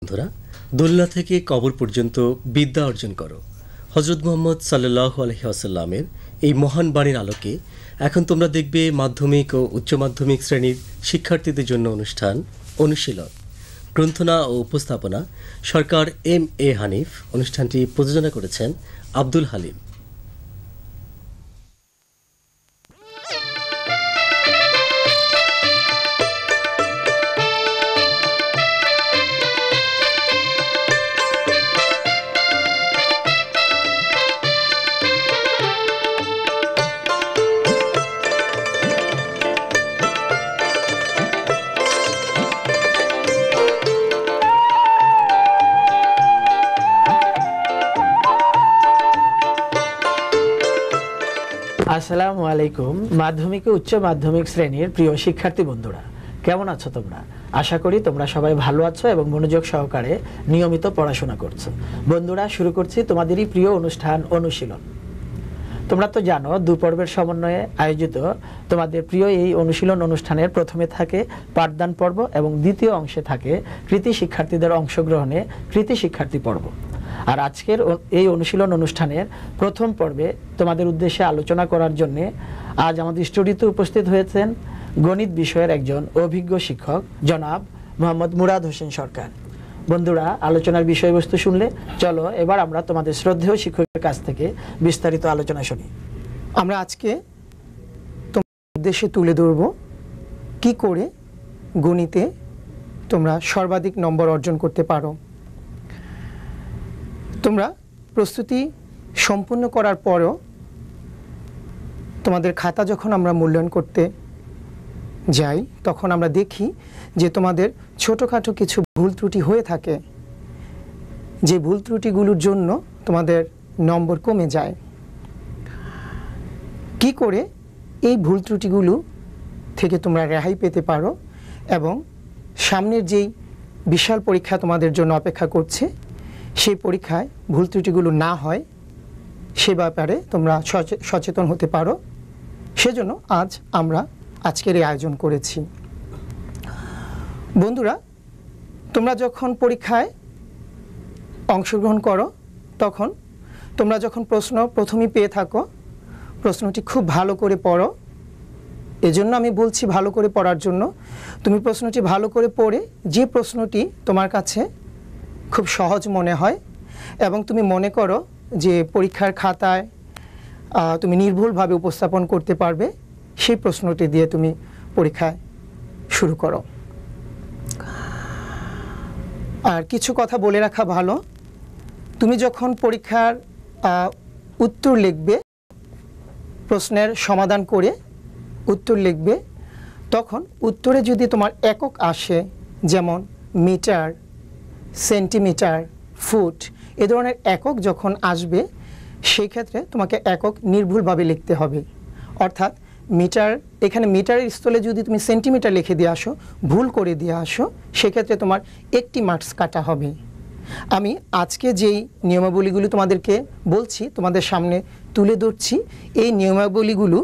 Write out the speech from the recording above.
বন্ধুরা, দোলনা থেকে কবর পর্যন্ত বিদ্যা অর্জন করো। হজরত মুহাম্মদ সাল্লাল্লাহু আলাইহি ওয়াসাল্লামের এই মহান বাণীর আলোকে এখন তোমরা দেখবে মাধ্যমিক ও উচ্চ মাধ্যমিক শ্রেণীর শিক্ষার্থীদের জন্য অনুষ্ঠান অনুশীলন। গ্রন্থনা ও উপস্থাপনা সরকার এম.এ. হানিফ। অনুষ্ঠানটি প্রযোজনা করেছেন আব্দুল হালিম। আসসালামু আলাইকুম। মাধ্যমিক ও উচ্চ মাধ্যমিক শ্রেণীর প্রিয় শিক্ষার্থী বন্ধুরা, কেমন আছো তোমরা? আশা করি তোমরা সবাই ভালো আছো এবং মনোযোগ সহকারে নিয়মিত পড়াশোনা করছো। বন্ধুরা, শুরু করছি তোমাদেরই প্রিয় অনুষ্ঠান অনুশীলন। তোমরা তো জানো, দুপর্বের সমন্বয়ে আয়োজিত তোমাদের প্রিয় এই অনুশীলন অনুষ্ঠানের প্রথমে থাকে পাঠদান পর্ব এবং দ্বিতীয় অংশে থাকে কৃতি শিক্ষার্থীদের অংশগ্রহণে কৃতি শিক্ষার্থী পর্ব। আর আজকের এই অনুশীলন অনুষ্ঠানের প্রথম পর্বে তোমাদের উদ্দেশ্যে আলোচনা করার জন্য আজ আমাদের স্টুডিওতে উপস্থিত হয়েছেন গণিত বিষয়ের একজন অভিজ্ঞ শিক্ষক জনাব মোহাম্মদ মুরাদ হোসেন সরকার। বন্ধুরা, আলোচনার বিষয়বস্তু শুনলে চলো এবার আমরা তোমাদের শ্রদ্ধেয় শিক্ষকের কাছ থেকে বিস্তারিত আলোচনা শুনি। আমরা আজকে তোমাদের উদ্দেশ্যে তুলে ধরব কি করে গণিতে তোমরা সর্বাধিক নম্বর অর্জন করতে পারো। তোমরা প্রস্তুতি সম্পূর্ণ করার পরও তোমাদের খাতা যখন আমরা মূল্যায়ন করতে যাই, তখন আমরা দেখি যে তোমাদের ছোটোখাটো কিছু ভুল ত্রুটি হয়ে থাকে, যে ভুল ত্রুটিগুলোর জন্য তোমাদের নম্বর কমে যায়। কি করে এই ভুল ত্রুটিগুলো থেকে তোমরা রেহাই পেতে পারো এবং সামনের যেই বিশাল পরীক্ষা তোমাদের জন্য অপেক্ষা করছে, সেই পরীক্ষায় ভুল ত্রুটিগুলো না হয় সে ব্যাপারে তোমরা সচেতন হতে পারো, সেজন্য আজ আমরা আজকের এই আয়োজন করেছি। বন্ধুরা, তোমরা যখন পরীক্ষায় অংশগ্রহণ করো, তখন তোমরা যখন প্রশ্ন প্রথমেই পেয়ে থাকো, প্রশ্নটি খুব ভালো করে পড়ো। এজন্য আমি বলছি ভালো করে পড়ার জন্য। তুমি প্রশ্নটি ভালো করে পড়ে যে প্রশ্নটি তোমার কাছে খুব সহজ মনে হয় এবং তুমি মনে করো যে পরীক্ষার খাতায় তুমি নির্ভুলভাবে উপস্থাপন করতে পারবে, সেই প্রশ্নটি দিয়ে তুমি পরীক্ষায় শুরু করো। আর কিছু কথা বলে রাখা ভালো, তুমি যখন পরীক্ষার উত্তর লিখবে, প্রশ্নের সমাধান করে উত্তর লিখবে, তখন উত্তরে যদি তোমার একক আসে, যেমন মিটার, সেন্টিমিটার, ফুট, এ ধরনের একক যখন আসবে, সেই ক্ষেত্রে তোমাকে একক নির্ভুলভাবে লিখতে হবে। অর্থাৎ মিটার, এখানে মিটারের স্থলে যদি তুমি সেন্টিমিটার লিখে দিয়ে আসো, ভুল করে দিয়ে আসো, সেক্ষেত্রে তোমার একটি মার্কস কাটা হবে। আমি আজকে যেই নিয়মাবলীগুলো তোমাদেরকে বলছি, তোমাদের সামনে তুলে ধরছি, এই নিয়মাবলীগুলো